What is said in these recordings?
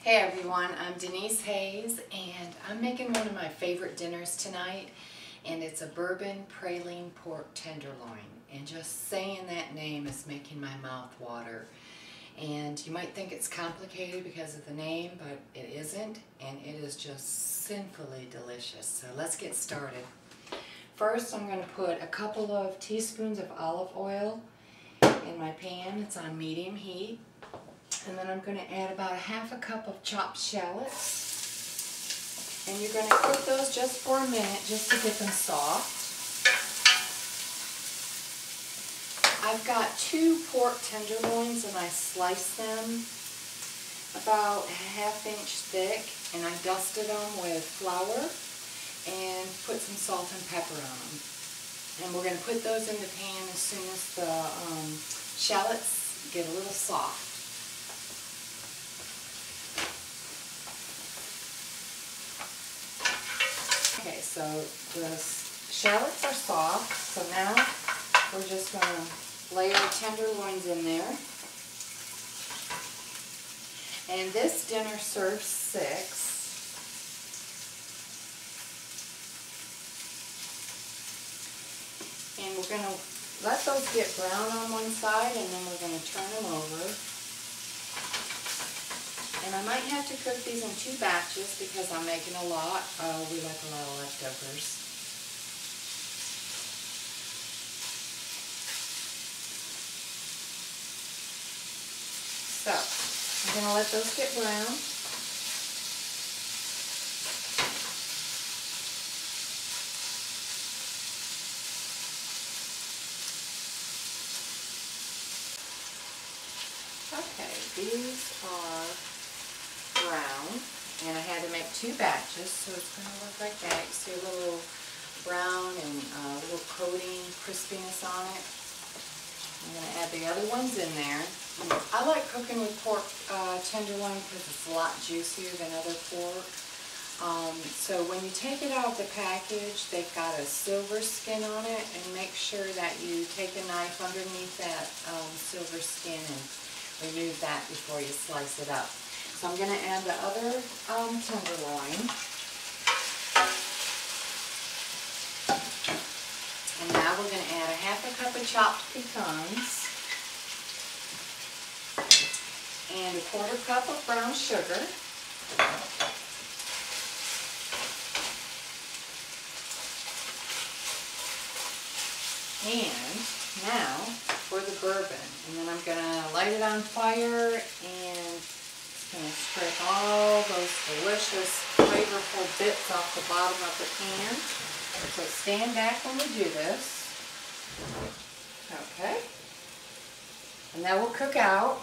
Hey everyone, I'm Denise Hayes and I'm making one of my favorite dinners tonight, and it's a bourbon praline pork tenderloin, and just saying that name is making my mouth water. And you might think it's complicated because of the name, but it isn't, and it is just sinfully delicious. So let's get started. First, I'm going to put a couple of teaspoons of olive oil in my pan. It's on medium heat. And then I'm going to add about ½ cup of chopped shallots. And you're going to cook those just for a minute, just to get them soft. I've got 2 pork tenderloins, and I sliced them about ½ inch thick, and I dusted them with flour and put some salt and pepper on them. And we're going to put those in the pan as soon as the shallots get a little soft. Okay, so the shallots are soft, so now we're just going to lay our tenderloins in there. And this dinner serves 6. And we're going to let those get brown on one side, and then we're going to turn them over. And I might have to cook these in 2 batches because I'm making a lot. We like a lot of leftovers. So, I'm going to let those get brown. Okay, these are brown, and I had to make 2 batches, so it's going to look like that. You see a little brown and a little coating, crispiness on it. I'm going to add the other ones in there. I like cooking with pork tenderloin because it's a lot juicier than other pork. So when you take it out of the package, they've got a silver skin on it, and make sure that you take a knife underneath that silver skin and remove that before you slice it up. So I'm going to add the other tenderloin. And now we're going to add ½ cup of chopped pecans and ¼ cup of brown sugar. And now for the bourbon. And then I'm going to light it on fire and going to scrape all those delicious, flavorful bits off the bottom of the pan. So stand back when we do this. Okay. And that will cook out.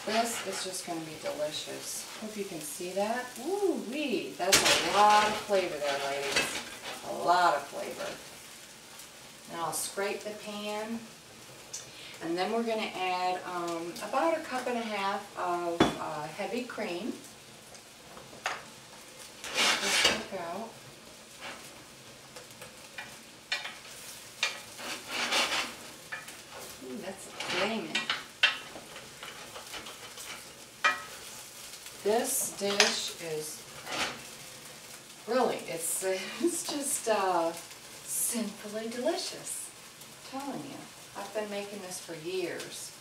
This is just going to be delicious. Hope you can see that. Ooh-wee. That's a lot of flavor there, ladies. A lot of flavor. Now I'll scrape the pan. And then we're going to add about ½ cup of heavy cream. Just cook out. Ooh, that's flaming. This dish is really, it's just sinfully delicious. I'm telling you. I've been making this for years.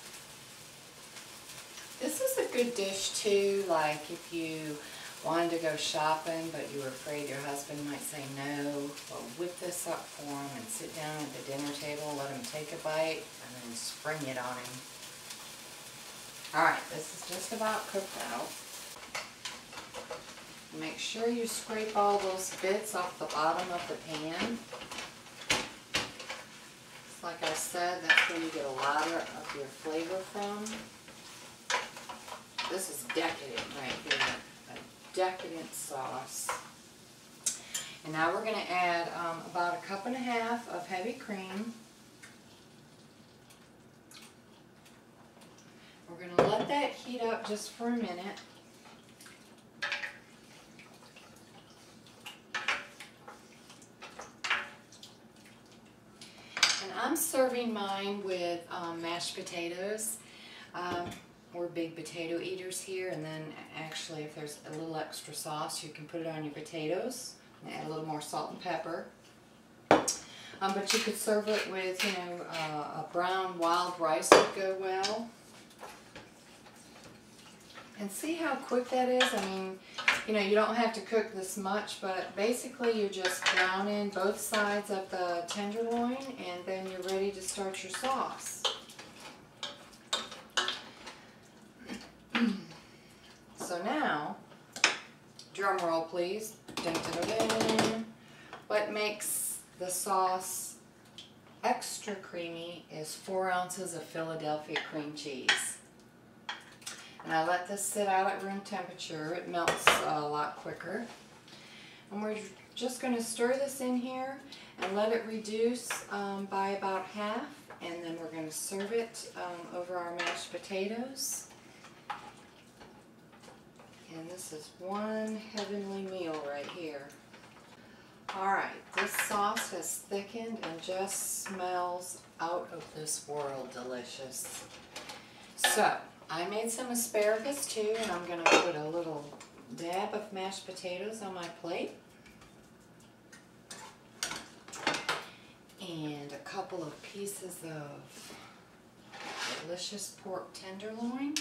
This is a good dish too, like if you wanted to go shopping but you were afraid your husband might say no. Well, whip this up for him and sit down at the dinner table, let him take a bite, and then spring it on him. Alright, this is just about cooked out. Make sure you scrape all those bits off the bottom of the pan. Like I said, that's where you get a lot of your flavor from. This is decadent right here, a decadent sauce. And now we're going to add about ½ cup of heavy cream. We're going to let that heat up just for a minute. I'm serving mine with mashed potatoes. We're big potato eaters here, and then actually if there's a little extra sauce, you can put it on your potatoes and add a little more salt and pepper. But you could serve it with, you know, a brown wild rice would go well. And see how quick that is? I mean, you know, you don't have to cook this much, but basically you're just browning both sides of the tenderloin, and then you're ready to start your sauce. So now, drum roll please. Dun, dun, dun, dun. What makes the sauce extra creamy is 4 ounces of Philadelphia cream cheese. And I let this sit out at room temperature. It melts a lot quicker. And we're just going to stir this in here and let it reduce by about half. And then we're going to serve it over our mashed potatoes. And this is one heavenly meal right here. Alright, this sauce has thickened and just smells out of this world delicious. So, I made some asparagus too, and I'm going to put a little dab of mashed potatoes on my plate. And a couple of pieces of delicious pork tenderloin.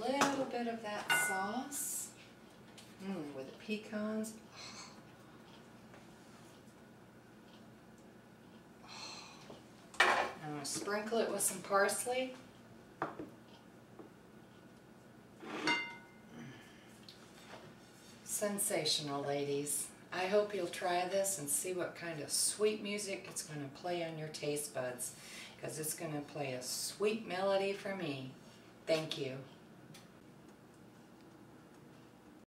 And a little bit of that sauce with the pecans. I'm going to sprinkle it with some parsley. Sensational, ladies. I hope you'll try this and see what kind of sweet music it's going to play on your taste buds, because it's going to play a sweet melody for me. Thank you.